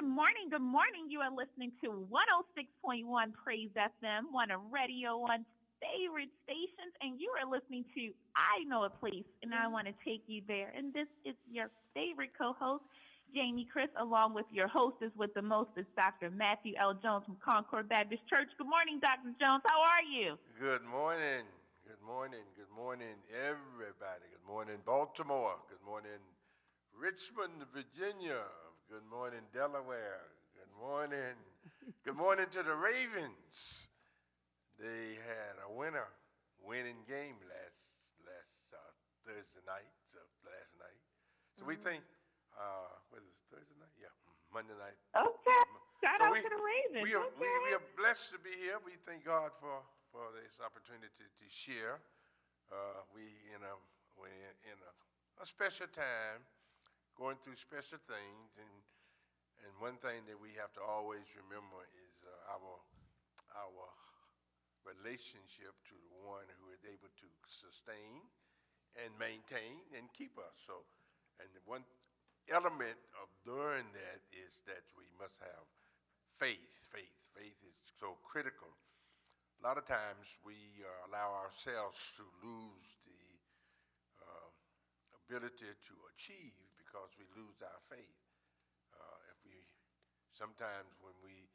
morning. Good morning. You are listening to 106.1 Praise FM, one of Radio One's favorite stations, and you are listening to I Know a Place, and I want to take you there. And this is your favorite co-host, Jamie Chris, along with your hostess with the mostest, Dr. Matthew L. Jones from Concord Baptist Church. Good morning, Dr. Jones. How are you? Good morning. Good morning. Good morning, everybody. Good morning, Baltimore. Good morning, Richmond, Virginia. Good morning, Delaware. Good morning. Good morning to the Ravens. They had a winning game last Thursday night, last night. So we think, what is it, Thursday night? Yeah, Monday night. Okay. Shout out to the Ravens. We are blessed to be here. We thank God for this opportunity to share. We're in a special time, going through special things, and one thing that we have to always remember is our relationship to the one who is able to sustain and maintain and keep us. So, and the one element of doing that is that we must have faith. Faith is so critical. A lot of times we allow ourselves to lose the ability to achieve because we lose our faith. Sometimes when we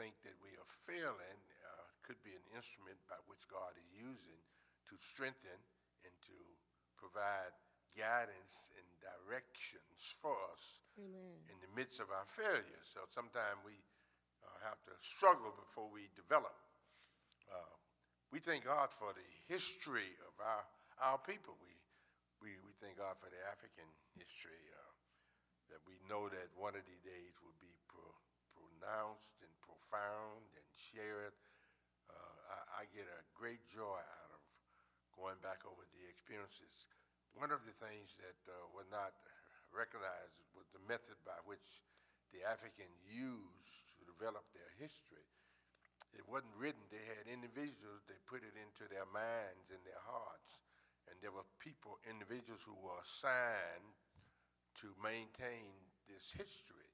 think that we are failing, it could be an instrument by which God is using to strengthen and to provide guidance and directions for us in the midst of our failures. So sometimes we have to struggle before we develop. We thank God for the history of our people. We thank God for the African history, that we know that one of these days will be pronounced and profound and shared. I get a great joy out of going back over the experiences. One of the things that was not recognized was the method by which the Africans used to develop their history. It wasn't written. They had individuals, they put it into their minds and their hearts. And there were individuals who were assigned to maintain this history.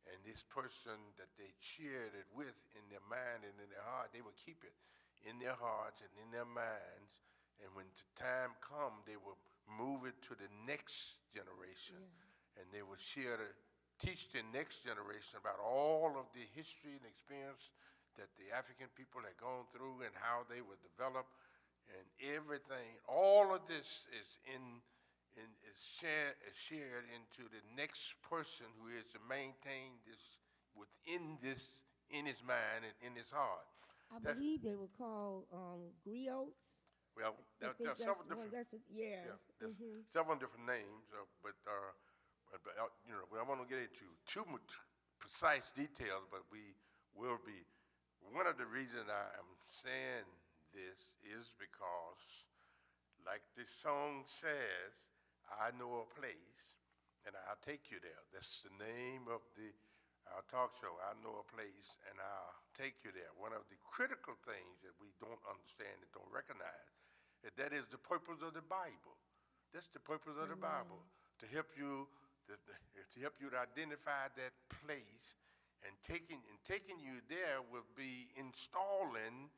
And this person that they shared it with in their mind and in their heart, they would keep it in their hearts and in their minds. And when the time come, they would move it to the next generation. Yeah. And they would teach the next generation about all of the history and experience that the African people had gone through and how they were developed and everything. All of this is shared into the next person who is to maintain this within this in his mind and in his heart. I believe they were called griots. Well, there are several different. There's several different names, but I won't get into too much precise details, but we will be. One of the reasons I am saying this is because, like the song says, I know a place, and I'll take you there. That's the name of our talk show, I Know a Place, and I'll take you there. One of the critical things that we don't understand and don't recognize is that is the purpose of the Bible. That's the purpose of the Bible, to help you to identify that place, and taking you there will be installing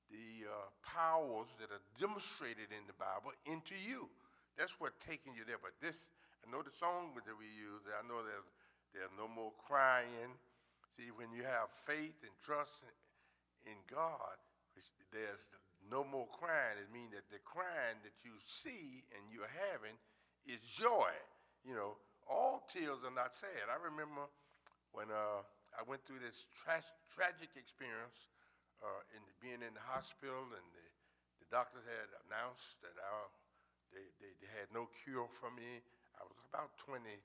the powers that are demonstrated in the Bible into you. That's what taking you there. But I know the song that we use, I know there's no more crying. See, when you have faith and trust in God, there's no more crying. It means that the crying that you see and you're having is joy. You know, all tears are not sad. I remember when I went through this tragic experience in being in the hospital, and the doctors had announced that they had no cure for me. I was about 24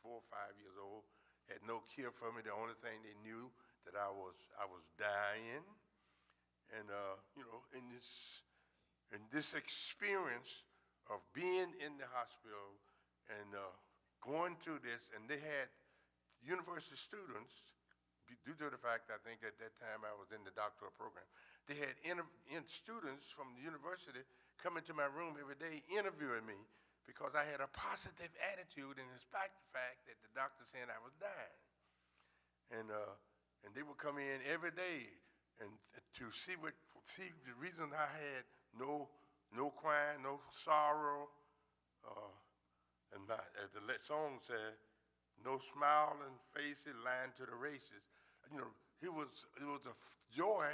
or 5 years old, had no cure for me. The only thing they knew that I was dying, and in this experience of being in the hospital and going through this, and they had university students, due to the fact I think at that time I was in the doctoral program, they had students from the university coming to my room every day interviewing me because I had a positive attitude, and in spite of the fact that the doctor said I was dying. and they would come in every day and to see the reason I had no crying, no sorrow, and as the song said, no smiling faces lying to the races. You know, it was a joy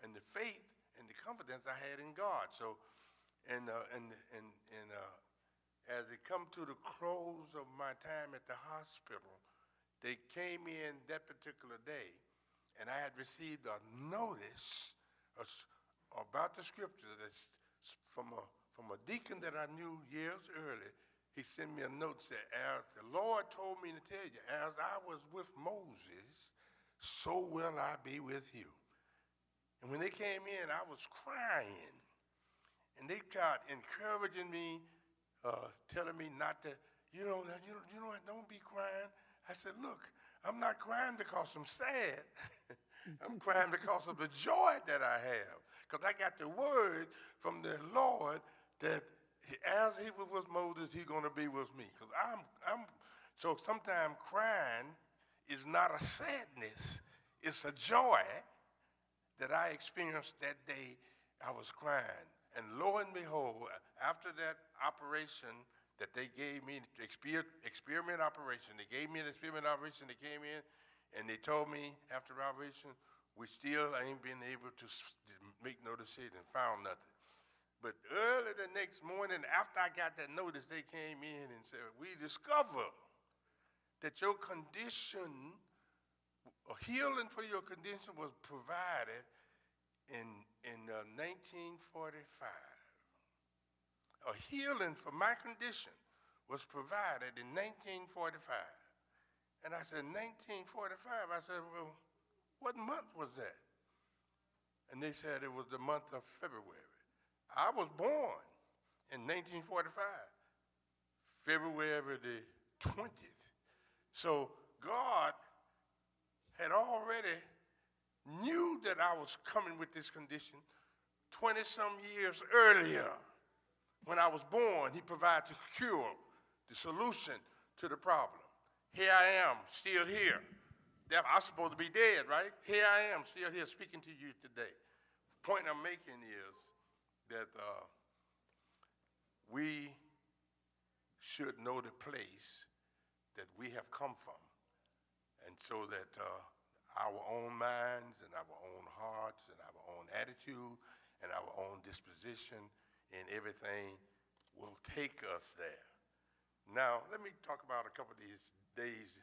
and the faith and the confidence I had in God. So, as it come to the close of my time at the hospital, they came in that particular day, and I had received a notice about the scripture that's from a deacon that I knew years earlier. He sent me a note that said, as the Lord told me to tell you, as I was with Moses, so will I be with you. And when they came in, I was crying. And they tried encouraging me, telling me not to, don't be crying. I said, look, I'm not crying because I'm sad. I'm crying because of the joy that I have. Because I got the word from the Lord that as he was with Moses, he's going to be with me. Because so sometimes crying is not a sadness. It's a joy that I experienced that day. I was crying. And lo and behold, after that operation that they gave me, experiment operation, they gave me an experiment operation, they came in, and they told me after the operation, we still ain't been able to make no decision, found nothing. But early the next morning, after I got that notice, they came in and said, we discovered that your condition, a healing for your condition was provided in 1945. A healing for my condition was provided in 1945. And I said, 1945? I said, well, what month was that? And they said it was the month of February. I was born in 1945, February the 20th. So God had already knew that I was coming with this condition 20-some years earlier. When I was born, he provided the cure, the solution to the problem. Here I am, still here. I'm supposed to be dead, right? Here I am, still here speaking to you today. The point I'm making is that we should know the place that we have come from, and so that our own minds and our own hearts and our own attitude and our own disposition and everything will take us there. Now, let me talk about a couple of these days.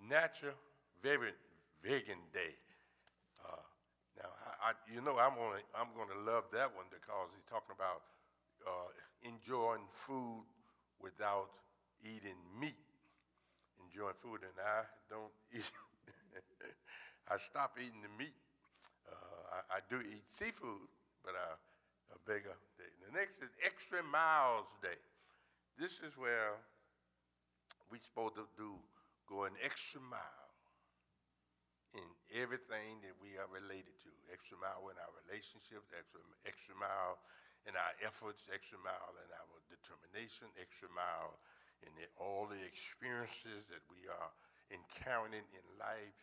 Natural Vegan Day. Now, I'm gonna love that one because he's talking about enjoying food without eating meat. Enjoying food, and I don't eat. I stopped eating the meat. I do eat seafood, but a bigger day. The next is Extra Miles Day. This is where we're supposed to go an extra mile in everything that we are related to. Extra mile in our relationships, extra mile in our efforts, extra mile in our determination, extra mile in all the experiences that we are encountering in life.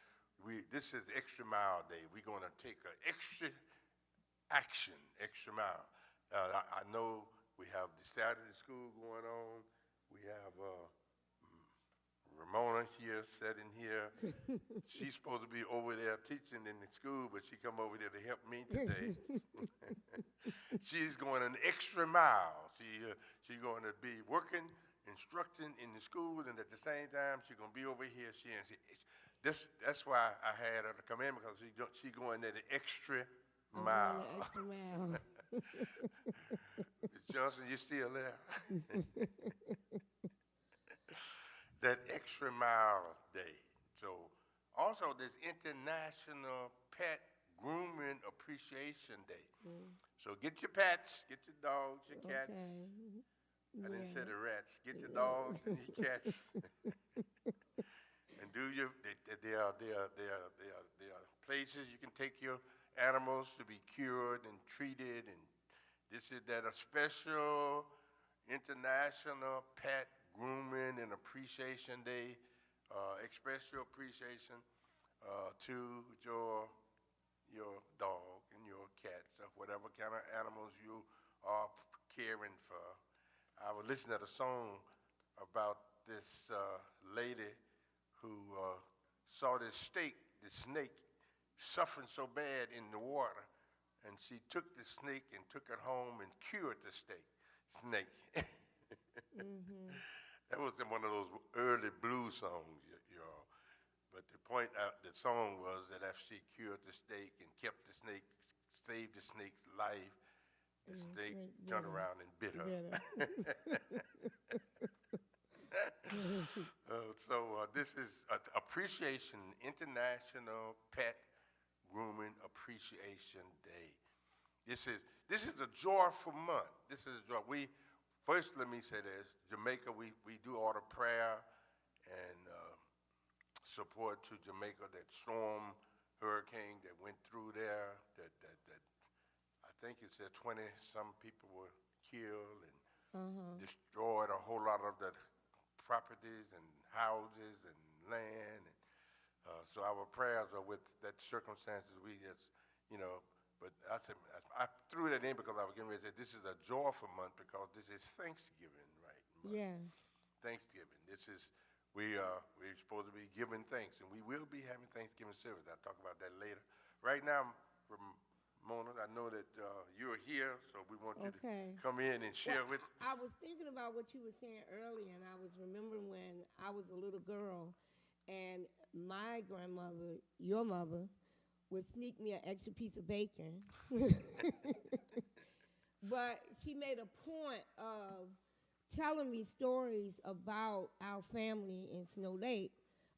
This is Extra Mile Day. We're going to take an extra action, extra mile. I know we have the Saturday school going on. We have Ramona here, sitting here. She's supposed to be over there teaching in the school, but she come over there to help me today. She's going an extra mile. She's going to be working, instructing in the school, and at the same time, she's going to be over here. That's why I had her to come in, because she's going that extra mile. Extra mile. Ms. Johnson, you still there? That Extra Mile Day. So also this International Pet Grooming Appreciation Day. So get your pets, get your dogs, your cats. I didn't say the rats. Get your dogs and your cats. And there are places you can take your animals to be cured and treated, and this is that a special International Pet Grooming and Appreciation Day express your appreciation to your dog and your cats or whatever kind of animals you are caring for. I was listening to a song about this lady who saw this snake, suffering so bad in the water, and she took the snake and took it home and cured the snake. Mm-hmm. That was in one of those early blues songs, y'all. But the point out the song was that after she cured the snake and kept the snake, saved the snake's life, the snake turned around and bit her. So this is Appreciation International Pet Grooming Appreciation Day. This is a joyful month. This is a joy. First, let me say this: Jamaica, we do all the prayer and support to Jamaica, that storm, hurricane that went through there. That I think it said 20-some people were killed and destroyed a whole lot of the properties and houses and land. So our prayers are with that circumstances. We just, but I threw that in because I was getting ready to say this is a joyful month because this is Thanksgiving, right? Yes. Thanksgiving. We're supposed to be giving thanks, and we will be having Thanksgiving service. I'll talk about that later. Right now, Mona, I know that you're here, so we want you to come in and share with. I was thinking about what you were saying earlier, and I was remembering when I was a little girl, and my grandmother, your mother, would sneak me an extra piece of bacon. But she made a point of telling me stories about our family in Snow Lake.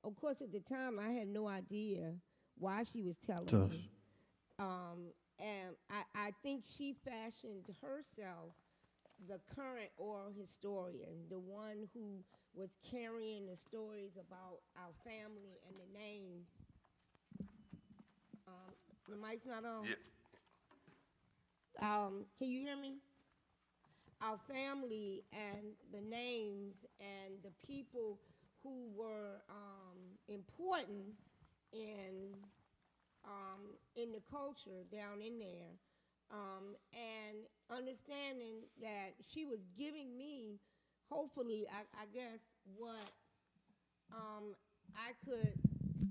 Of course, at the time, I had no idea why she was telling me. And I think she fashioned herself the current oral historian, the one who was carrying the stories about our family and the names. The mic's not on? Yeah. Can you hear me? Our family and the names and the people who were important in the culture down in there, and understanding that she was giving me, hopefully, I guess, what I could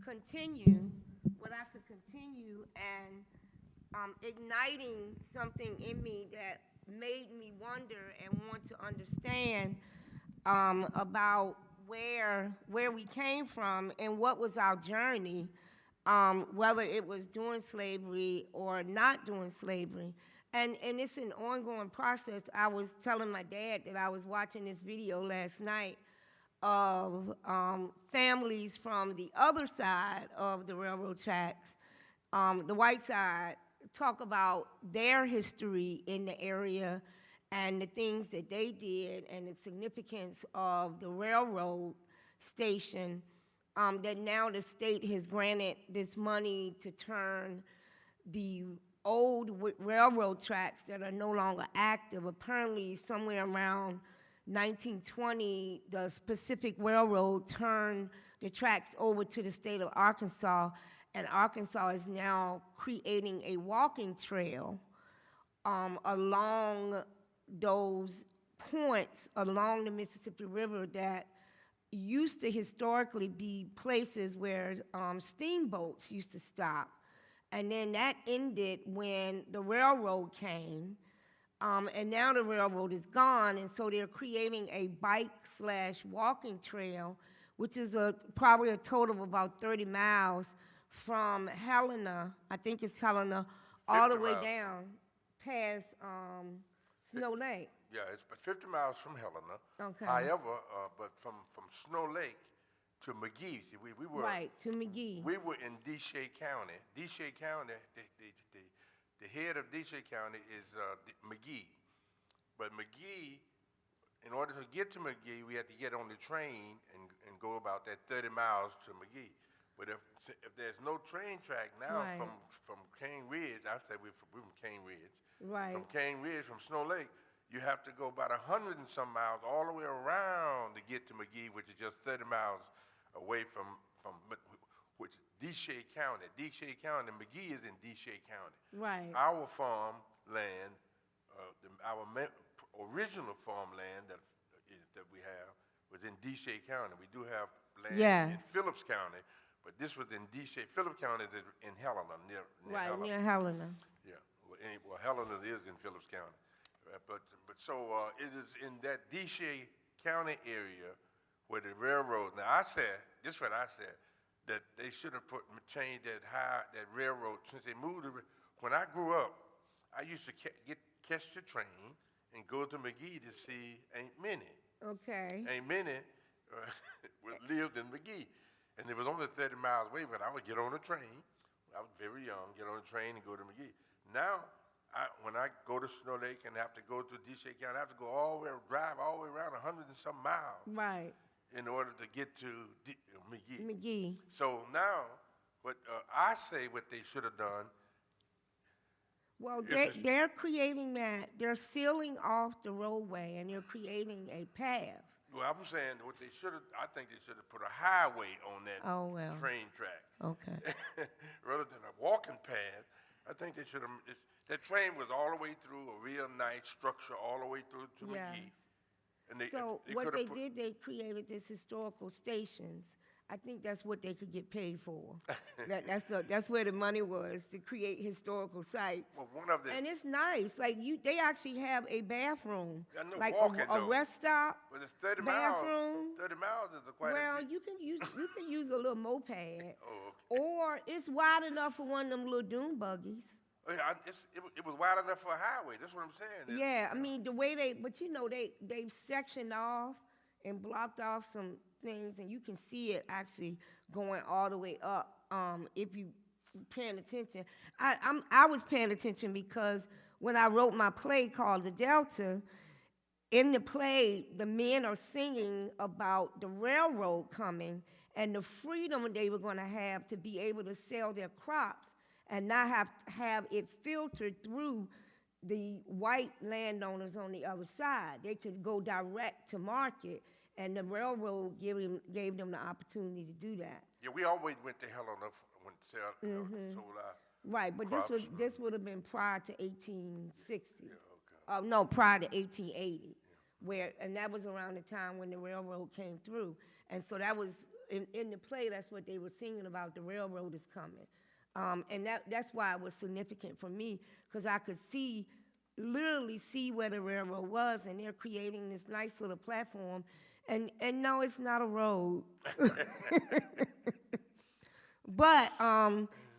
continue and igniting something in me that made me wonder and want to understand about where we came from and what was our journey, whether it was doing slavery or not doing slavery. And it's an ongoing process. I was telling my dad that I was watching this video last night of families from the other side of the railroad tracks, the white side, talk about their history in the area and the things that they did and the significance of the railroad station, that now the state has granted this money to turn the old railroad tracks that are no longer active. Apparently, somewhere around 1920, the Pacific Railroad turned the tracks over to the state of Arkansas, and Arkansas is now creating a walking trail along those points along the Mississippi River that used to historically be places where steamboats used to stop. And then that ended when the railroad came, and now the railroad is gone, and so they're creating a bike/walking trail, which is probably a total of about 30 miles from Helena, I think it's Helena, all the way down past Snow Lake. Yeah, it's 50 miles from Helena. Okay. However, but from Snow Lake to McGee, see, we were right to McGee. We were in Desha County. Desha County, the head of Desha County is McGee, but McGee, in order to get to McGee, we had to get on the train and go about that 30 miles to McGee. But if there's no train track now from Cane Ridge, I say we're from Cane Ridge. Right. From Cane Ridge, from Snow Lake, you have to go about 100 and some miles all the way around to get to McGee, which is just 30 miles away from which DeShay County. DeShay County, McGee is in DeShay County. Right. Our farmland, original farmland that we have was in DeShay County. We do have land in Phillips County, but this was in DeShay. Phillips County is in Helena, near Helena. Near Helena. Yeah, well, Helena is in Phillips County, it is in that DeShay County area where the railroad. Now this is what I said, that they should have changed that railroad since they moved. When I grew up, I used to catch the train and go to McGee to see Aunt Minnie. Okay. Aunt Minnie lived in McGee, and it was only 30 miles away, but I would get on a train. I was very young, get on a train and go to McGee. Now, when I go to Snow Lake and have to go to DeShay County, I have to go drive all the way around 100 and some miles. Right. In order to get to McGee. McGee. So now, what I say what they should have done. Well, they're creating that. They're sealing off the roadway, and they're creating a path. Well, I'm saying what they should have. I think they should have put a highway on that train track. Okay. Rather than a walking path, I think they should have. That train was all the way through a real nice structure, all the way through to McGee. And they created this historical stations. I think that's what they could get paid for. That's where the money was, to create historical sites. Well, one of them. And it's nice. Like they actually have a bathroom, like walking, a rest stop. But it's 30 bathroom. 30 miles is quite. Well, you can use a little moped. Oh, okay. Or it's wide enough for one of them little dune buggies. Yeah, it was wide enough for a highway. That's what I'm saying. Yeah, I mean the way they've sectioned off and blocked off some things, and you can see it actually going all the way up. If you paying attention, I was paying attention because when I wrote my play called The Delta, in the play the men are singing about the railroad coming and the freedom they were going to have to be able to sell their crops and not have it filtered through the white landowners on the other side. They could go direct to market, and the railroad gave them the opportunity to do that. Yeah, we always went to Helena when sold our right, but crops. this would have been prior to 1860. Yeah, okay. No, prior to 1880, and that was around the time when the railroad came through. And so that was in the play. That's what they were singing about. The railroad is coming. And that's why it was significant for me, because I could literally see where the railroad was, and they're creating this nice little platform. And no, it's not a road. But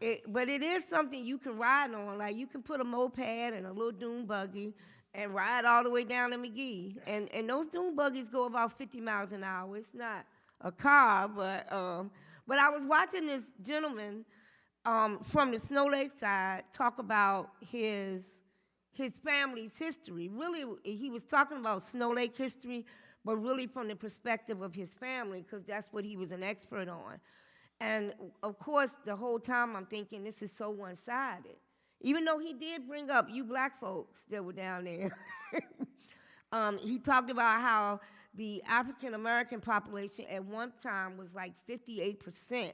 it is something you can ride on. Like you can put a moped and a little dune buggy and ride all the way down to McGee. And those dune buggies go about 50 miles an hour. It's not a car, but I was watching this gentleman from the Snow Lake side talk about his family's history. Really, he was talking about Snow Lake history, but really from the perspective of his family, because that's what he was an expert on. And of course, the whole time I'm thinking this is so one-sided. Even though he did bring up you black folks that were down there. He talked about how the African-American population at one time was like 58%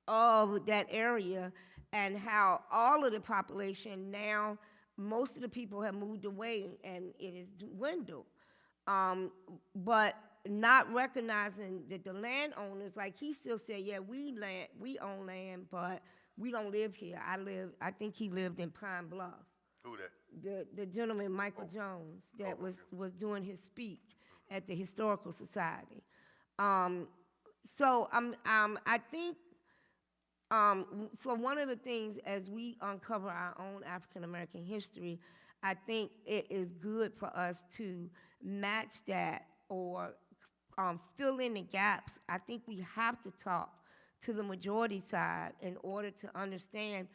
of that area, and how all of the population now, most of the people have moved away and it is dwindled. But not recognizing that the landowners, like he still said, yeah, we own land, but we don't live here. I think he lived in Pine Bluff. Who that? The gentleman, Michael Jones, that was doing his speech at the Historical Society. So I think, so one of the things as we uncover our own African-American history, I think it is good for us to match that or fill in the gaps. I think we have to talk to the majority side in order to understand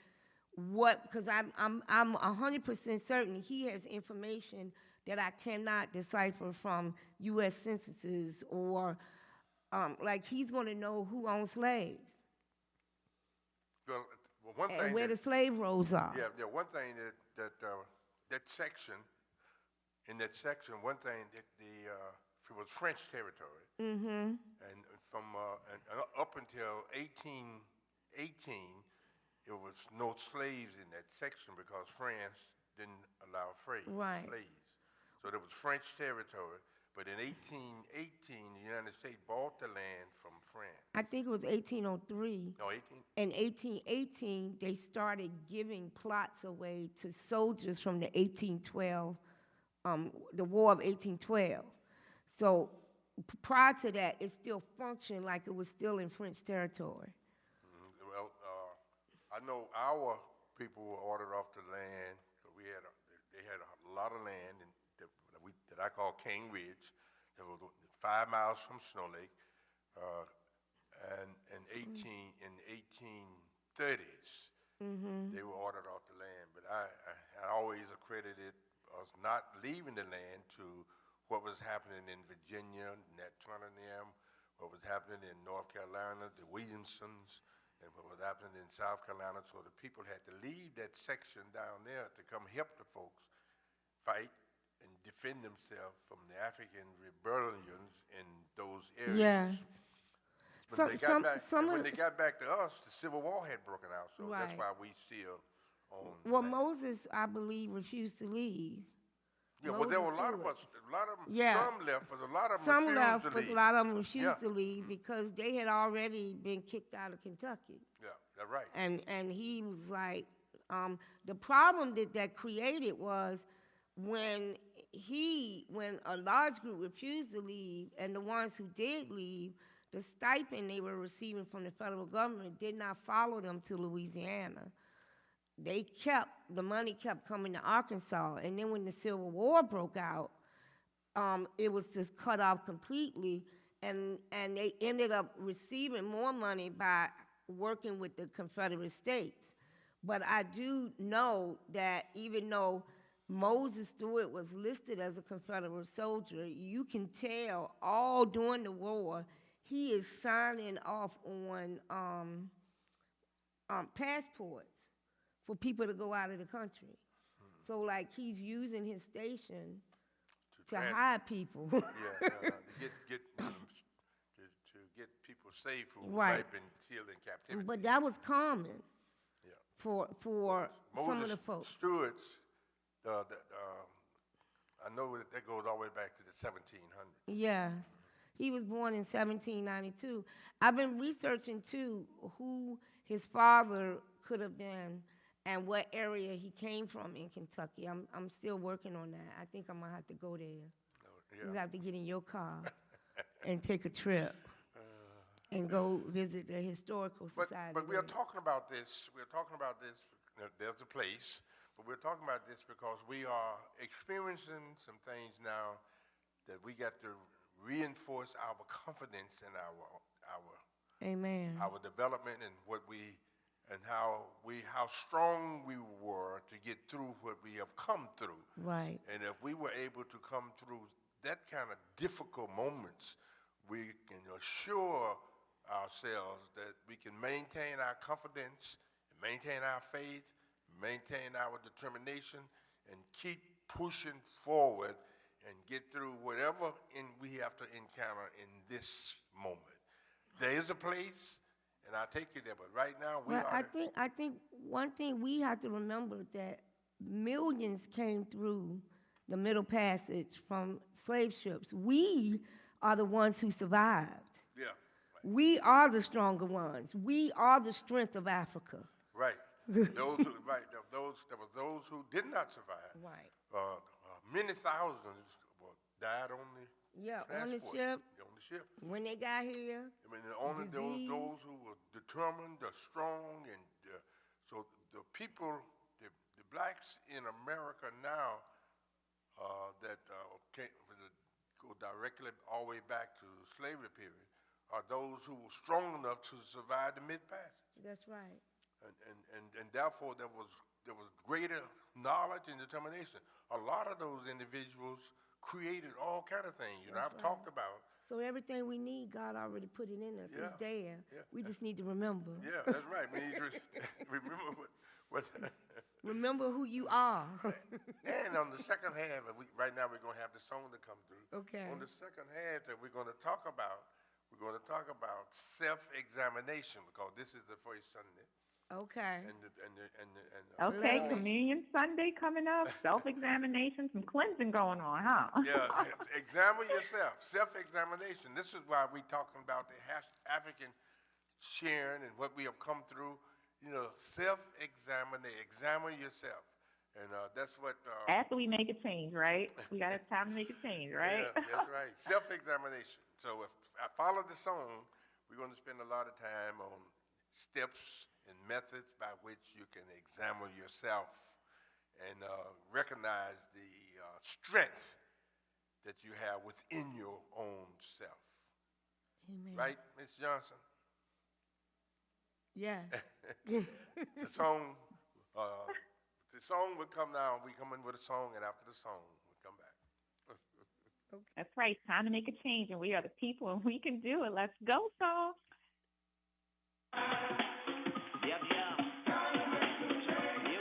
because I'm 100% certain he has information that I cannot decipher from U.S. censuses or like he's going to know who owns slaves. Well, one thing and where the slave rolls are. Yeah. One thing that section, one thing that it was French territory, and from and up until 1818, it was no slaves in that section because France didn't allow slaves. So there was French territory. But in 1818, the United States bought the land from France. I think it was 1803. No, 18. In 1818, they started giving plots away to soldiers from the 1812, the War of 1812. So prior to that, it still functioned like it was still in French territory. Mm-hmm. Well, I know our people were ordered off the land. They had a lot of land that I call King Ridge. It was 5 miles from Snow Lake, and in the 1830s, they were ordered off the land. But I always accredited us not leaving the land to what was happening in Virginia, Nat Turner and them, what was happening in North Carolina, the Williamsons, and what was happening in South Carolina. So the people had to leave that section down there to come help the folks fight and defend themselves from the African rebellions in those areas. Yes. When they got back to us, the Civil War had broken out, so that's why we still own. Well, Moses, I believe, refused to leave. Yeah, well, there were a lot of us. Some left, but a lot of them refused to leave. A lot of them refused to leave because they had already been kicked out of Kentucky. Yeah, that's right. And he was like, the problem that created was when a large group refused to leave, and the ones who did leave, the stipend they were receiving from the federal government did not follow them to Louisiana. The money kept coming to Arkansas, and then when the Civil War broke out, it was just cut off completely, and they ended up receiving more money by working with the Confederate States. But I do know that even though Moses Stewart was listed as a Confederate soldier, you can tell all during the war he is signing off on passports for people to go out of the country. So like he's using his station to hide people. To get people safe who might have been killed in captivity. But that was common for some of the folks. Stewart's, I know that goes all the way back to the 1700s. Yes. He was born in 1792. I've been researching, too, who his father could have been and what area he came from in Kentucky. I'm still working on that. I think I'm going to have to go there. You have to get in your car and take a trip and go visit the Historical Society. But we are talking about this. There's a place. But we're talking about this because we are experiencing some things now that we got to reinforce our confidence in our development and how strong we were to get through what we have come through. Right. And if we were able to come through that kind of difficult moments, we can assure ourselves that we can maintain our confidence, maintain our faith, maintain our determination, and keep pushing forward and get through whatever we have to encounter in this moment. There is a place, and I'll take you there, but right now I think one thing we have to remember that millions came through the Middle Passage from slave ships. We are the ones who survived. Yeah. Right. We are the stronger ones. We are the strength of Africa. Right. There were those who did not survive. Right. Many thousands died on the on the ship. On the ship. When they got here. I mean, only those who were determined, strong, and so the people, the blacks in America now that go directly all the way back to the slavery period are those who were strong enough to survive the Mid-Passage. That's right. And therefore there was greater knowledge and determination. A lot of those individuals created all kind of things. I've talked about. So everything we need, God already put it in us. It's there. Yeah. We just need to remember. Yeah, that's right. We need to remember what remember who you are. And on the second half, right now we're going to have the song to come through. Okay. On the second half that we're going to talk about, we're going to talk about self-examination because this is the first Sunday. Okay. Okay, Communion Sunday coming up, self-examination, some cleansing going on, huh? Yeah, examine yourself, self-examination. This is why we're talking about the African sharing and what we have come through. You know, examine yourself. And that's what... After we make a change, right? We got time to make a change, right? Yeah, that's right. Self-examination. So if I follow the song, we're going to spend a lot of time on steps and methods by which you can examine yourself and recognize the strength that you have within your own self. Amen. Right, Ms. Johnson? Yeah. The song will come now. We come in with a song, and after the song, we come back. Okay. That's right. Time to make a change, and we are the people, and we can do it. Let's go, song. Yep. Here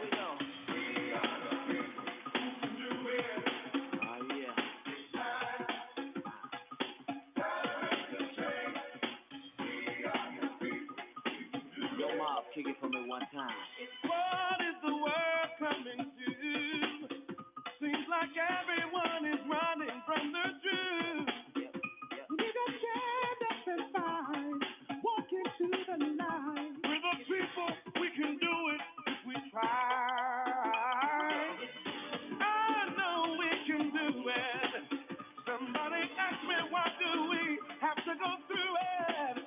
we go. Oh, yeah. Yo, Mob, kick it for me one time. What is the world coming to? Seems like everyone is running from the truth. We got stand up and fight, walk into the light. We're the people, we can do it if we try. I know we can do it. Somebody ask me, why do we have to go through it?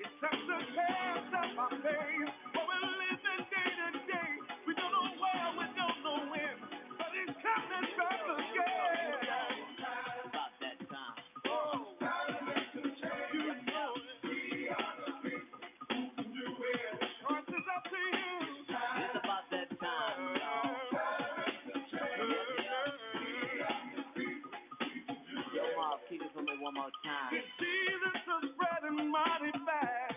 It's such a test of our faith. But we're living day to day. We don't know where, we don't know when. But it's coming back again. About that time. Oh, gotta make a change. You know it. We are the people who can do it. Choice is up to you. It's about that time, y'all. Gotta make a change. Yo, Mob, kick it for me one more time. It's Jesus is spreading mighty fast.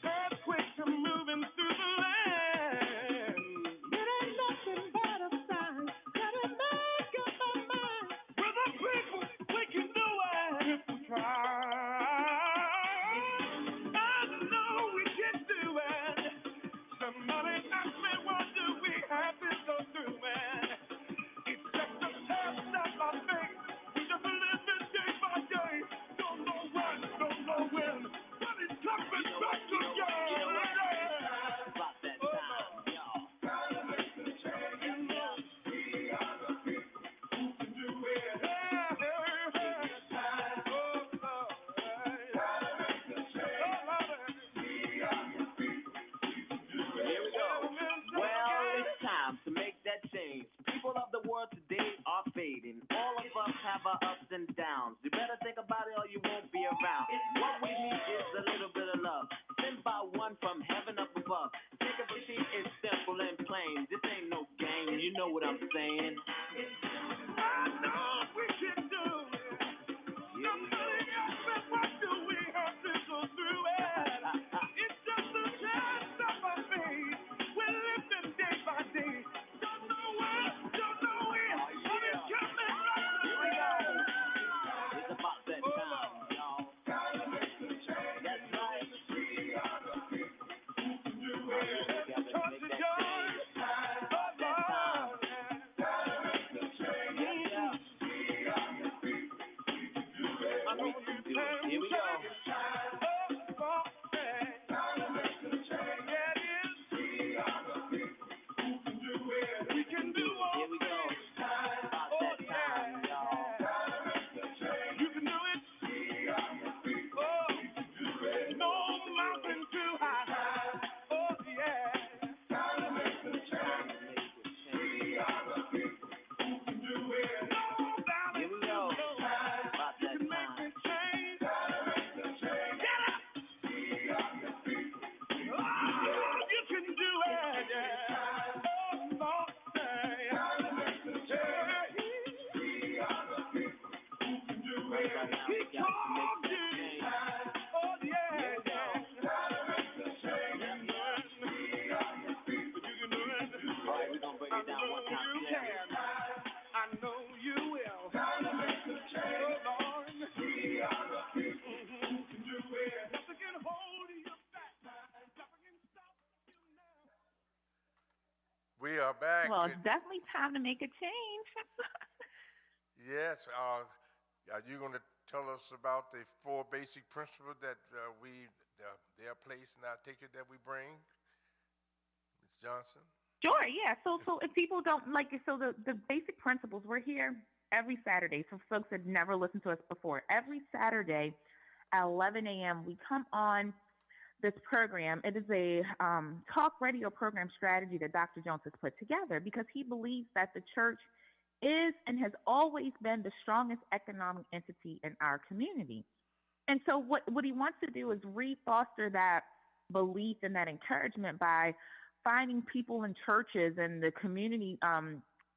Earthquakes are moving through the land. It ain't nothing but a sign. Gotta make up my mind. We're the people, we can do it if we try. I know we can do it. Somebody ask me, why do we have to go through it? It's just a test of our faith. We just live it day by day. Don't know when, don't know when, but it's coming back again. About that time, y'all. Gotta make a change. You know, we are the people who can do it. It's time. Gotta make a change. We are the people who can do it. Here we go. Well, it's time to make that change. People of the world today are fading. All of us have our ups and downs. You better think about it or you won't be around. What we need is a little bit of love. Sent by one from heaven up above. Take a seat, it's simple and plain. This ain't no game, you know what I'm saying. I know we can do it. Somebody ask me, why do we have to go through it? It's just a test of our faith. We're living day by day. Don't know where, don't know when, but it's coming back again. It's about that time, y'all. Gotta make a change. That's right. We are the people who can do it. Gotta Touch make the that joy. change. Oh, Lord. Gotta make a change. Well, it's definitely time to make a change. Yes. Are you going to tell us about the 4 basic principles that they are placed in our ticket that we bring, Ms. Johnson? Sure, yeah. So if people don't like it, so the basic principles, we're here every Saturday. For folks that never listened to us before, every Saturday at 11 a.m. we come on this program. It is a talk radio program strategy that Dr. Jones has put together because he believes that the church is and has always been the strongest economic entity in our community. And so what he wants to do is re-foster that belief and that encouragement by finding people in churches and the community,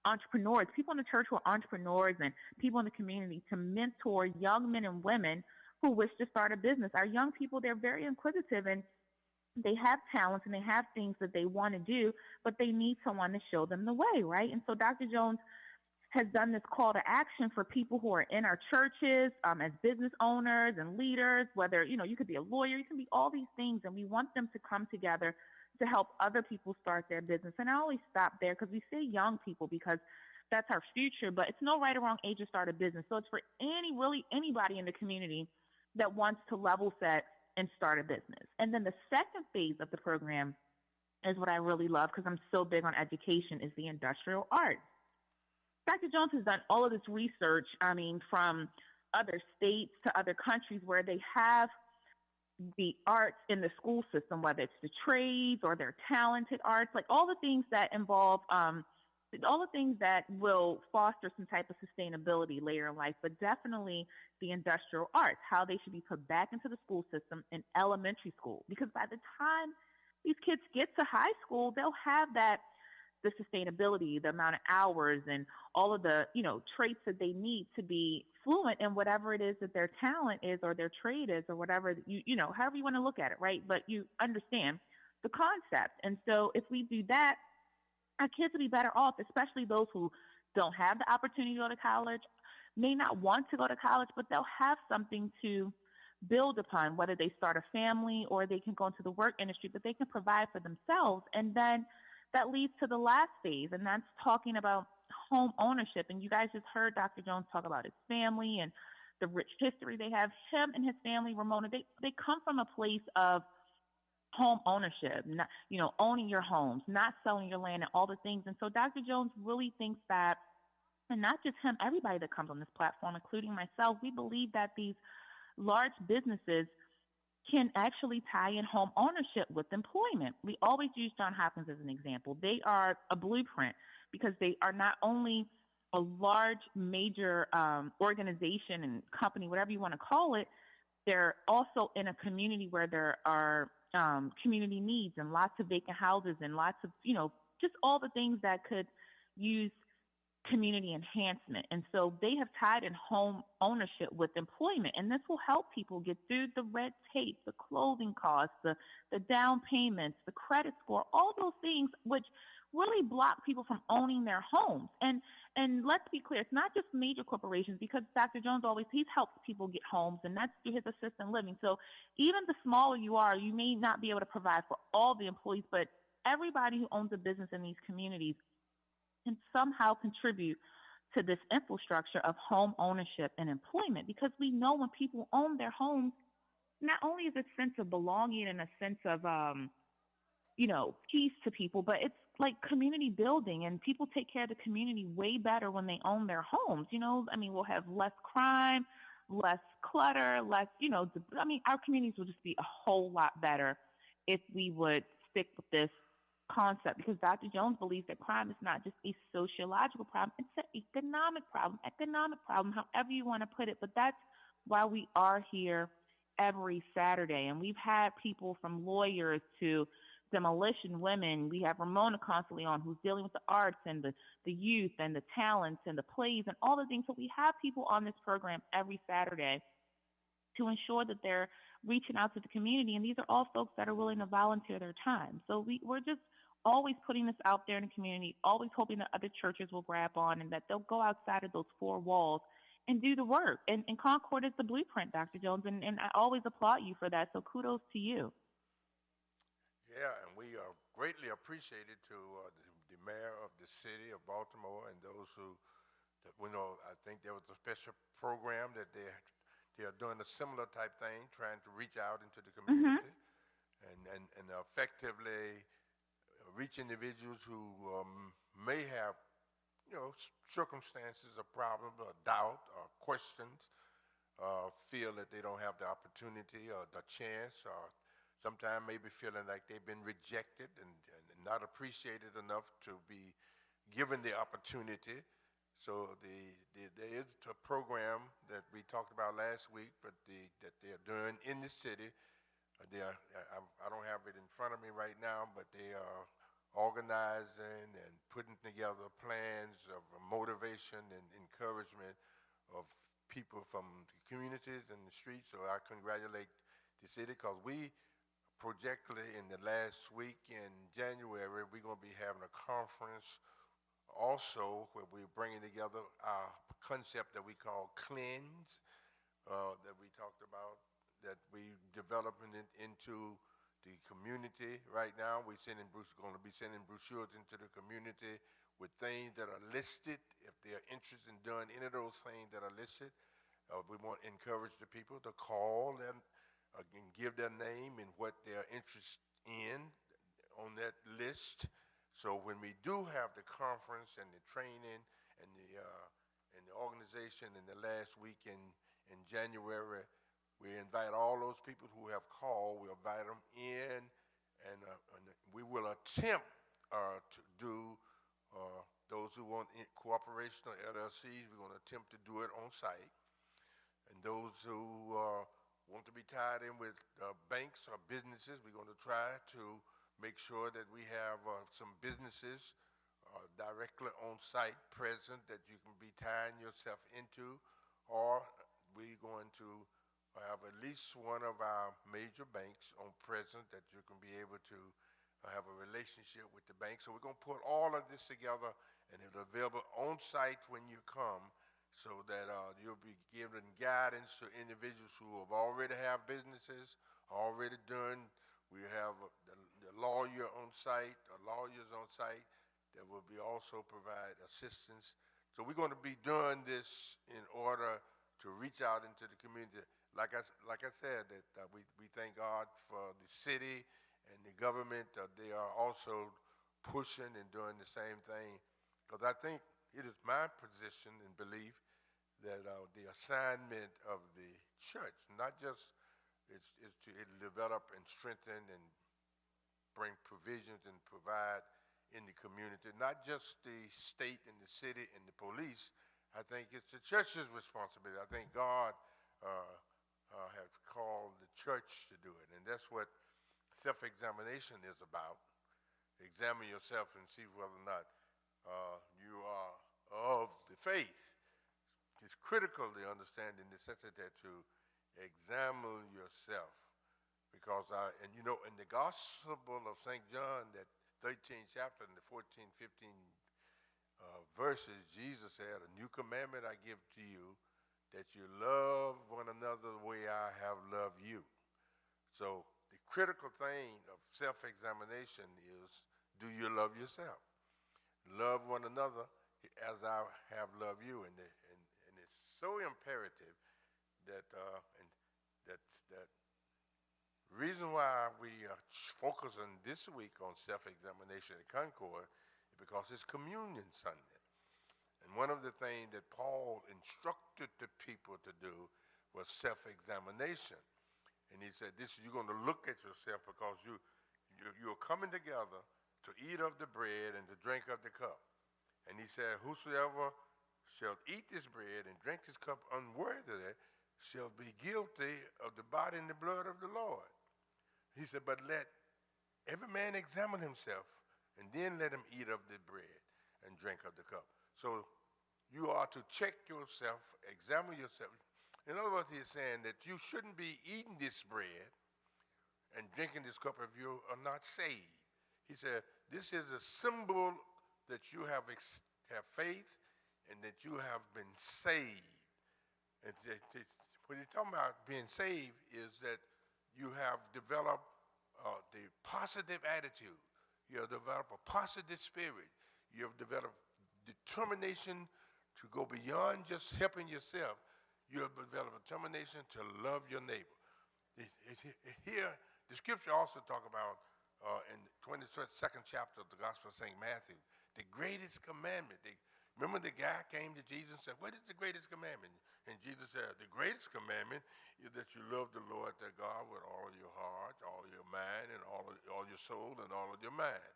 entrepreneurs, people in the church who are entrepreneurs and people in the community to mentor young men and women who wish to start a business. Our young people, they're very inquisitive and they have talents and they have things that they want to do, but they need someone to show them the way, right? And so Dr. Jones has done this call to action for people who are in our churches as business owners and leaders, whether, you could be a lawyer, you can be all these things, and we want them to come together to help other people start their business. And I always stop there because we say young people because that's our future, but it's no right or wrong age to start a business. So it's for anybody in the community that wants to level set and start a business. And then the second phase of the program is what I really love because I'm so big on education, is the industrial arts. Dr. Jones has done all of this research, from other states to other countries where they have the arts in the school system, whether it's the trades or their talented arts, like all the things that involve, all the things that will foster some type of sustainability later in life, but definitely the industrial arts, how they should be put back into the school system in elementary school. Because by the time these kids get to high school, they'll have the sustainability, the amount of hours, and all of the, traits that they need to be fluent in whatever it is that their talent is or their trade is or whatever, however you want to look at it, right? But you understand the concept. And so if we do that, our kids will be better off, especially those who don't have the opportunity to go to college, may not want to go to college, but they'll have something to build upon, whether they start a family or they can go into the work industry, but they can provide for themselves. And then that leads to the last phase, and that's talking about home ownership. And you guys just heard Dr. Jones talk about his family and the rich history they have. Him and his family, Ramona, they come from a place of home ownership, not, owning your homes, not selling your land and all the things. And so Dr. Jones really thinks that, and not just him, everybody that comes on this platform, including myself, we believe that these large businesses can actually tie in home ownership with employment. We always use John Hopkins as an example. They are a blueprint because they are not only a large, major organization and company, whatever you want to call it, they're also in a community where there are community needs and lots of vacant houses and lots of, just all the things that could use community enhancement. And so they have tied in home ownership with employment, and this will help people get through the red tape, the clothing costs, the down payments, the credit score, all those things which really block people from owning their homes. And let's be clear, it's not just major corporations, because Dr. Jones he's helped people get homes, and that's through his assisted living. So even the smaller you are, you may not be able to provide for all the employees, but everybody who owns a business in these communities can somehow contribute to this infrastructure of home ownership and employment, because we know when people own their homes, not only is it a sense of belonging and a sense of, peace to people, but it's like community building, and people take care of the community way better when they own their homes. We'll have less crime, less clutter, less, our communities will just be a whole lot better if we would stick with this concept, because Dr. Jones believes that crime is not just a sociological problem, it's an economic problem, however you want to put it. But that's why we are here every Saturday. And we've had people from lawyers to demolition women. We have Ramona constantly on, who's dealing with the arts and the youth and the talents and the plays and all the things. So we have people on this program every Saturday to ensure that they're reaching out to the community. And these are all folks that are willing to volunteer their time. So we're just always putting this out there in the community, always hoping that other churches will grab on and that they'll go outside of those 4 walls and do the work. And Concord is the blueprint, Dr. Jones, and I always applaud you for that. So kudos to you. Yeah, and we greatly appreciate it to the mayor of the city of Baltimore and those who, I think there was a special program that they are doing a similar type thing, trying to reach out into the community and effectively reach individuals who may have, circumstances or problems or doubt or questions, feel that they don't have the opportunity or the chance, or sometimes maybe feeling like they've been rejected and not appreciated enough to be given the opportunity. So there is a program that we talked about last week, but that they are doing in the city. I don't have it in front of me right now, but they are organizing and putting together plans of motivation and encouragement of people from the communities and the streets. So I congratulate the city, because we projectly in the last week in January, we're going to be having a conference also where we're bringing together our concept that we call cleanse, that we talked about, that we developing it into the community. Right now, going to be sending brochures into the community with things that are listed. If they're interested in doing any of those things that are listed, we want to encourage the people to call them and give their name and what they're interested in on that list. So when we do have the conference and the training and the organization in the last week in January, we invite all those people who have called. We invite them in, and we will attempt to do those who want cooperation or LLCs. We're going to attempt to do it on site, and those who want to be tied in with banks or businesses, we're going to try to make sure that we have some businesses directly on site present that you can be tying yourself into, or we're going to have at least one of our major banks on present that you can be able to have a relationship with the bank. So we're going to put all of this together, and it'll be available on site when you come, so that you'll be giving guidance to individuals who have already have businesses, already done. We have the lawyer on site, lawyers on site that will be also provide assistance. So we're going to be doing this in order to reach out into the community. Like I said, that we thank God for the city and the government. They are also pushing and doing the same thing, because I think it is my position and belief that the assignment of the church, not just is to develop and strengthen and bring provisions and provide in the community, not just the state and the city and the police. I think it's the church's responsibility. I think God have called the church to do it, and that's what self-examination is about. Examine yourself and see whether or not you are of the faith. It's critical to understand the necessity to examine yourself, because in the Gospel of St. John, that 13th chapter and the 14, 15 verses, Jesus said, "A new commandment I give to you, that you love one another the way I have loved you." So the critical thing of self-examination is, do you love yourself? Love one another as I have loved you. And it's so imperative that that reason why we are focusing this week on self-examination at Concord is because it's Communion Sunday. And one of the things that Paul instructed the people to do was self-examination. And he said, you're going to look at yourself, because you're coming together to eat of the bread and to drink of the cup. And he said, whosoever shall eat this bread and drink this cup unworthily shall be guilty of the body and the blood of the Lord. He said, but let every man examine himself, and then let him eat of the bread and drink of the cup. So you are to check yourself, examine yourself. In other words, he's saying that you shouldn't be eating this bread and drinking this cup if you are not saved. He said, this is a symbol that you have faith and that you have been saved. And when you're talking about being saved, is that you have developed the positive attitude. You have developed a positive spirit. You have developed determination to go beyond just helping yourself. You have developed determination to love your neighbor. Here, the scripture also talk about in the 22nd chapter of the Gospel of St. Matthew, the greatest commandment. Remember the guy came to Jesus and said, what is the greatest commandment? And Jesus said, the greatest commandment is that you love the Lord thy God with all of your heart, all of your mind, and all your soul, and all of your mind.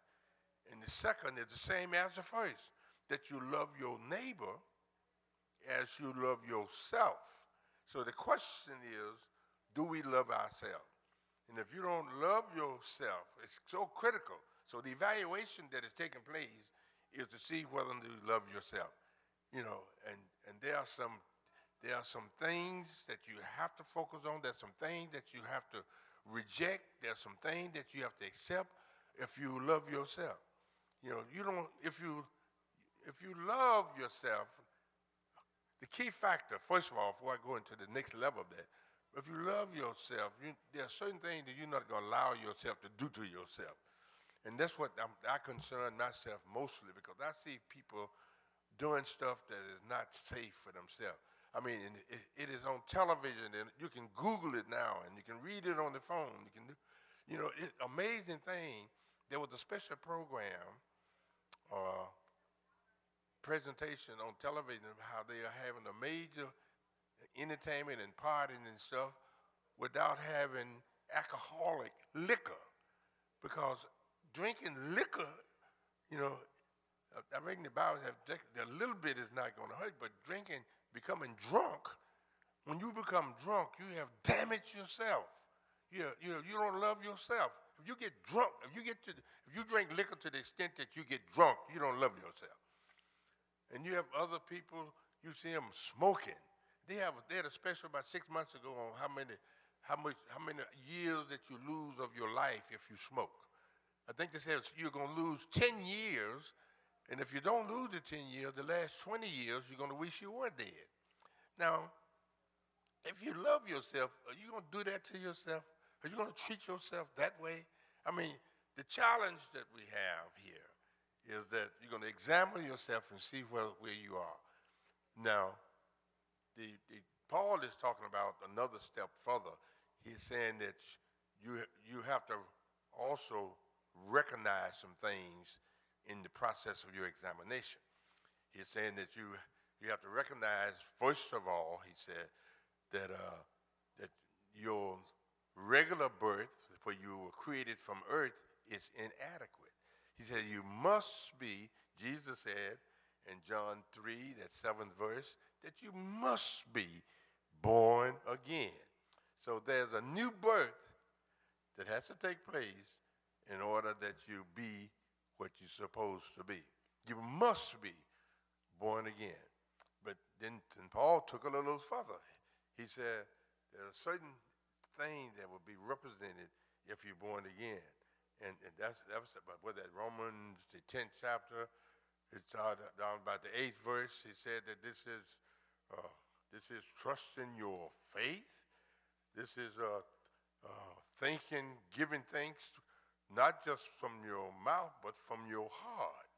And the second is the same as the first, that you love your neighbor as you love yourself. So the question is, do we love ourselves? And if you don't love yourself, it's so critical. So the evaluation that is taking place is to see whether you love yourself. You know, and there are some things that you have to focus on. There's some things that you have to reject. There's some things that you have to accept if you love yourself. You know, if you love yourself, the key factor, first of all, before I go into the next level of that, if you love yourself, there are certain things that you're not going to allow yourself to do to yourself. And that's what I concern myself mostly, because I see people doing stuff that is not safe for themselves. I mean, it is on television, and you can Google it now, and you can read it on the phone. Amazing thing. There was a special program, presentation on television of how they are having a major entertainment and partying and stuff without having alcoholic liquor, because drinking liquor, I think the Bible says a little bit is not going to hurt, but becoming drunk, when you become drunk, you have damaged yourself. You don't love yourself. If you get drunk, if you drink liquor to the extent that you get drunk, you don't love yourself. And you have other people, you see them smoking. They had a special about 6 months ago on how many years that you lose of your life if you smoke. I think they said you're going to lose 10 years, and if you don't lose the 10 years, the last 20 years, you're going to wish you were dead. Now, if you love yourself, are you going to do that to yourself? Are you going to treat yourself that way? I mean, the challenge that we have here is that you're going to examine yourself and see where you are. Now, Paul is talking about another step further. He's saying that you have to also recognize some things in the process of your examination. He's saying that you have to recognize, first of all, he said, that your regular birth, where you were created from earth, is inadequate. He said you must be, Jesus said in John 3, that 7th verse, that you must be born again. So there's a new birth that has to take place in order that you be what you're supposed to be. You must be born again. But then Paul took it a little further. He said there's a certain thing that will be represented if you're born again. And that was about Romans, the 10th chapter. It's down about the 8th verse. He said that this is trust in your faith. This is giving thanks, not just from your mouth, but from your heart.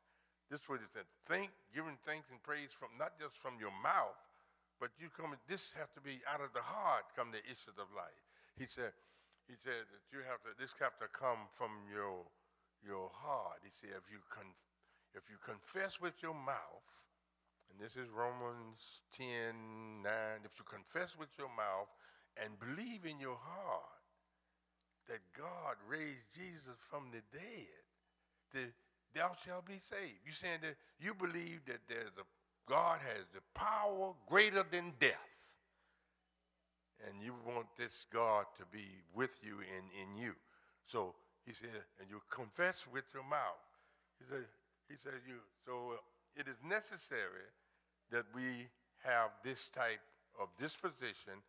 This is what it said. Giving thanks and praise from not just from your mouth, but this has to be out of the heart come the issues of life. He said that this have to come from your heart. He said if you confess with your mouth, and this is Romans 10:9, if you confess with your mouth and believe in your heart that God raised Jesus from the dead, thou shalt be saved. You're saying that you believe that God has the power greater than death. And you want this God to be with you and in you. So he said, and you confess with your mouth. It is necessary that we have this type of disposition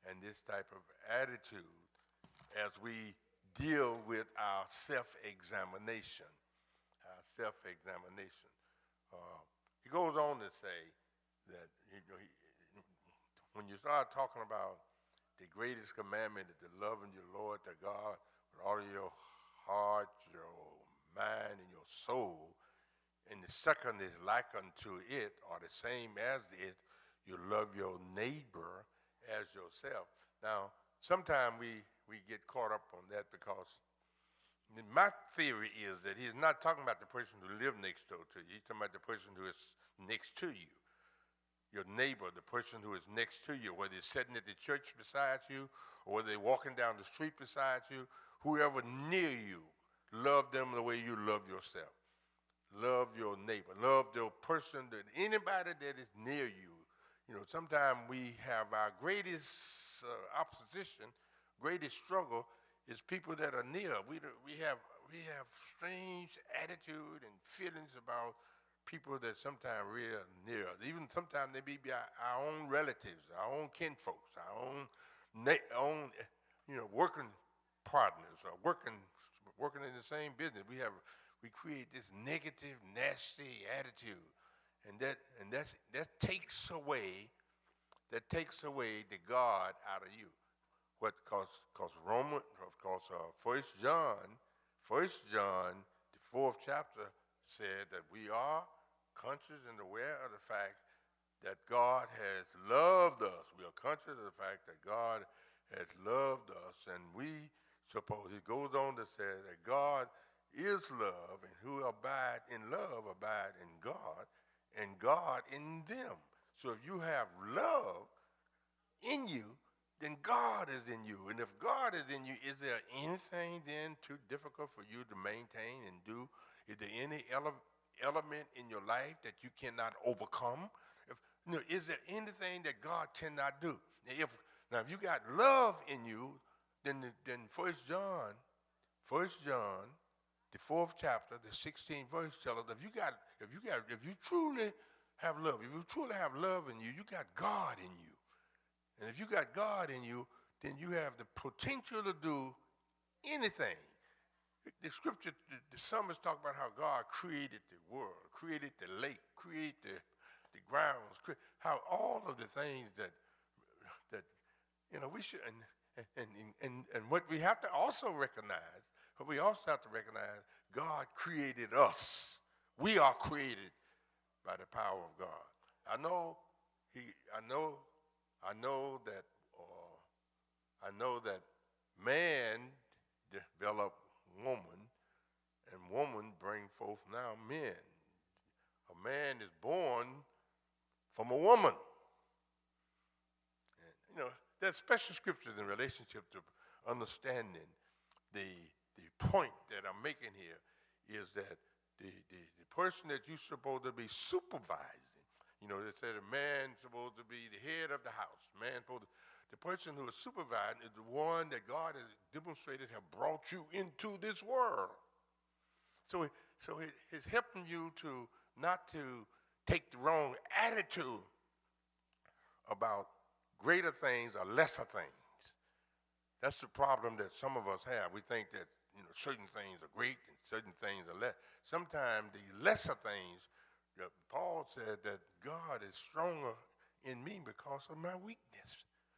and this type of attitude as we deal with our self-examination. He goes on to say that when you start talking about the greatest commandment is to love your Lord, thy God, with all of your heart, your mind, and your soul. And the second is like unto it, or the same as it. You love your neighbor as yourself. Now, sometimes we get caught up on that because my theory is that he's not talking about the person who lives next door to you. He's talking about the person who is next to you. Your neighbor, the person who is next to you, whether he's sitting at the church beside you or whether they're walking down the street beside you, whoever near you, love them the way you love yourself. Love your neighbor. Love the person, anybody that is near you. You know, sometimes we have our greatest opposition, greatest struggle is people that are near. We have strange attitude and feelings about people that sometimes real near. Even sometimes they be our own relatives, our own kinfolks, our own working partners, or working in the same business. We create this negative, nasty attitude. And that takes away the God out of you. What cause First John, the 4th chapter said that we are conscious and aware of the fact that God has loved us. We are conscious of the fact that God has loved us, and we suppose it goes on to say that God is love, and who abide in love abide in God, and God in them. So if you have love in you, then God is in you. And if God is in you, is there anything then too difficult for you to maintain and do? Is there any element in your life that you cannot overcome? Is there anything that God cannot do? If you got love in you, then First John, the 4th chapter, the 16th verse tells us if you truly have love in you, you got God in you. And if you got God in you, then you have the potential to do anything. The scripture, the psalmist talk about how God created the world, created the lake, created the grounds, how all of the things that we should, and what we have to also recognize, God created us. We are created by the power of God. I know that man developed woman, and woman bring forth now men. A man is born from a woman. And, there's special scriptures in relationship to understanding the point that I'm making here is that the person that you're supposed to be supervising, they said a man's supposed to be the head of the house. The person who is supervising is the one that God has demonstrated have brought you into this world. So it's helping you to not to take the wrong attitude about greater things or lesser things. That's the problem that some of us have. We think that certain things are great and certain things are less. Sometimes the lesser things, Paul said that God is stronger in me because of my weakness.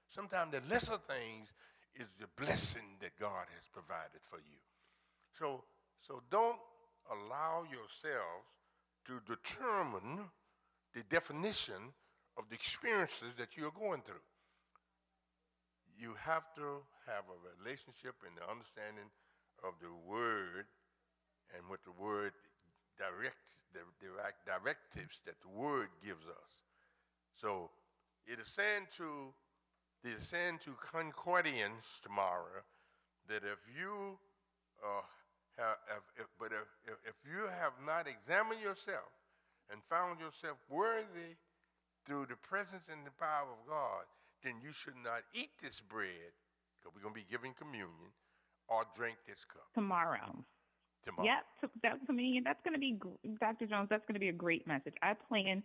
Sometimes the lesser things is the blessing that God has provided for you. So don't allow yourselves to determine the definition of the experiences that you're going through. You have to have a relationship and the understanding of the word and what the word directives that the word gives us. So it is saying to Concordians tomorrow that if you have not examined yourself and found yourself worthy through the presence and the power of God, then you should not eat this bread, because we're going to be giving communion, or drink this cup. Tomorrow. Yep, that communion, that's going to be, Dr. Jones, that's going to be a great message. I plan,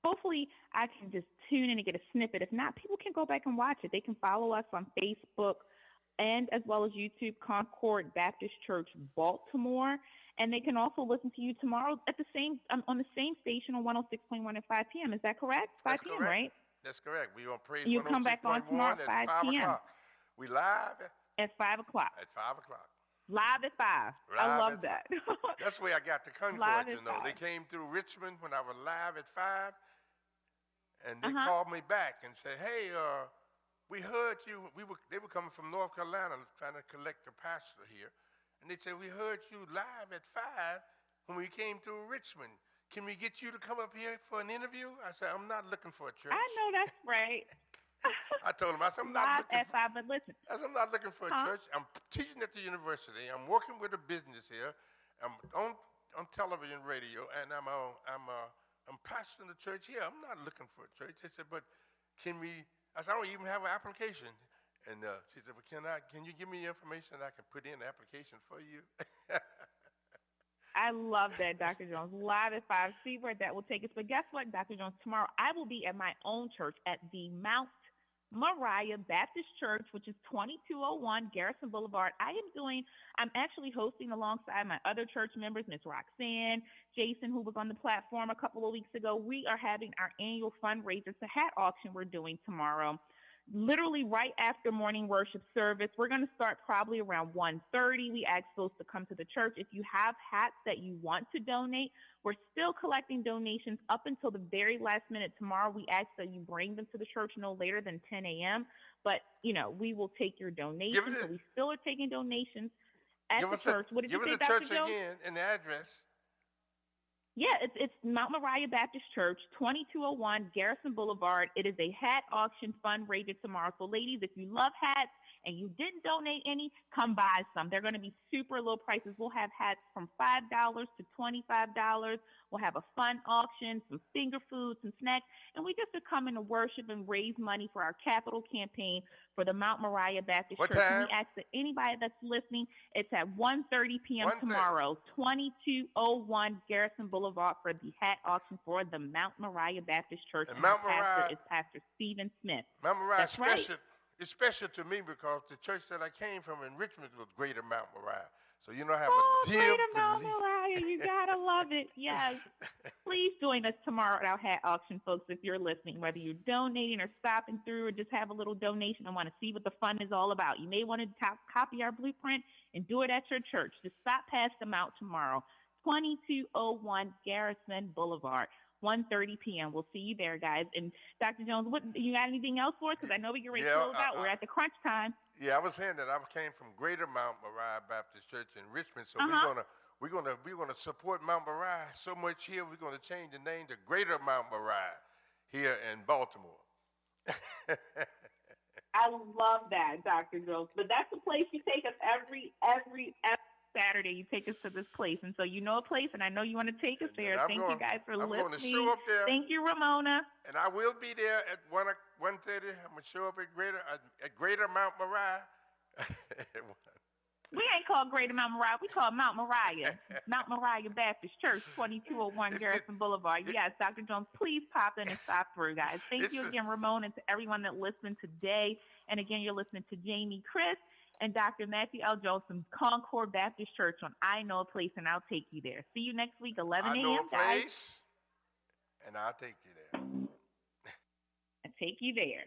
hopefully I can just tune in and get a snippet. If not, people can go back and watch it. They can follow us on Facebook and as well as YouTube, Concord Baptist Church, Baltimore. And they can also listen to you tomorrow at the same on the same station on 106.1 at 5 p.m. Is that correct? 5 p.m., correct. Right? That's correct. We're going to pray you come back on tomorrow at 5 p.m. We live at 5 o'clock. At 5 o'clock. Live at 5. I love that. That's where I got to Concord, you know. 5. They came through Richmond when I was live at 5, and they called me back and said, hey, we heard you. They were coming from North Carolina trying to collect a pastor here. And they said, we heard you live at 5 when we came through Richmond. Can we get you to come up here for an interview? I said, I'm not looking for a church. I know that's right. I told him, I said, I'm not looking for a church. I'm teaching at the university. I'm working with a business here. I'm on television, radio, and I'm pastoring the church here. I'm not looking for a church. They said, but can we? I said, I don't even have an application. And she said, well, can you give me information that I can put in the application for you? I love that, Dr. Jones. Live at 5. See where that will take us. But guess what, Dr. Jones? Tomorrow I will be at my own church at the Mount Moriah Baptist Church, which is 2201 Garrison Boulevard. I'm actually hosting alongside my other church members, Miss Roxanne, Jason, who was on the platform a couple of weeks ago. We are having our annual fundraiser. It's a hat auction we're doing tomorrow. Literally right after morning worship service. We're going to start probably around 1:30. We ask those to come to the church. If you have hats that you want to donate, we're still collecting donations up until the very last minute tomorrow. We ask that you bring them to the church no later than 10 a.m. But, we will take your donations. So we still are taking donations at the church. What did you say, Dr. Jones? Give us the church again and the address. Yeah, it's Mount Moriah Baptist Church, 2201 Garrison Boulevard. It is a hat auction fundraiser tomorrow. So, ladies, if you love hats and you didn't donate any, come buy some. They're going to be super low prices. We'll have hats from $5 to $25. We'll have a fun auction, some finger foods, some snacks, and we just are coming to worship and raise money for our capital campaign for the Mount Moriah Baptist Church. And we ask that anybody that's listening, it's at 1:30 p.m. tomorrow, 2201 Garrison Boulevard for the hat auction for the Mount Moriah Baptist Church. And Mount Moriah is Pastor Stephen Smith. Mount Moriah is special. Right. It's special to me because the church that I came from in Richmond was Greater Mount Moriah. So, I have a deal. Greater Mount Moriah, you got to love it. Yes. Please join us tomorrow at our hat auction, folks, if you're listening, whether you're donating or stopping through or just have a little donation and want to see what the fun is all about. You may want to copy our blueprint and do it at your church. Just stop past them out tomorrow, 2201 Garrison Boulevard. 1:30 p.m. We'll see you there, guys. And Dr. Jones, you got anything else for us? Because I know we can close out. We're at the crunch time. Yeah, I was saying that I came from Greater Mount Moriah Baptist Church in Richmond, so we're gonna support Mount Moriah so much here. We're gonna change the name to Greater Mount Moriah here in Baltimore. I love that, Dr. Jones. But that's the place you take us every Saturday. You take us to this place, and so you know a place, and I know you want to take us there. Thank you guys for listening. I'm going to show up there. Thank you, Ramona. And I will be there at 1:30. I'm going to show up at Greater Mount Moriah. We ain't called Greater Mount Moriah. We call Mount Moriah. Mount Moriah Baptist Church, 2201 Garrison Boulevard. Yes, Dr. Jones, please pop in and stop through, guys. Thank you again, Ramona, and to everyone that listened today. And again, you're listening to Jamie, Chris, and Dr. Matthew L. Jones from Concord Baptist Church on I Know a Place, and I'll take you there. See you next week, 11 a.m., guys. I know a place, and I'll take you there. And take you there.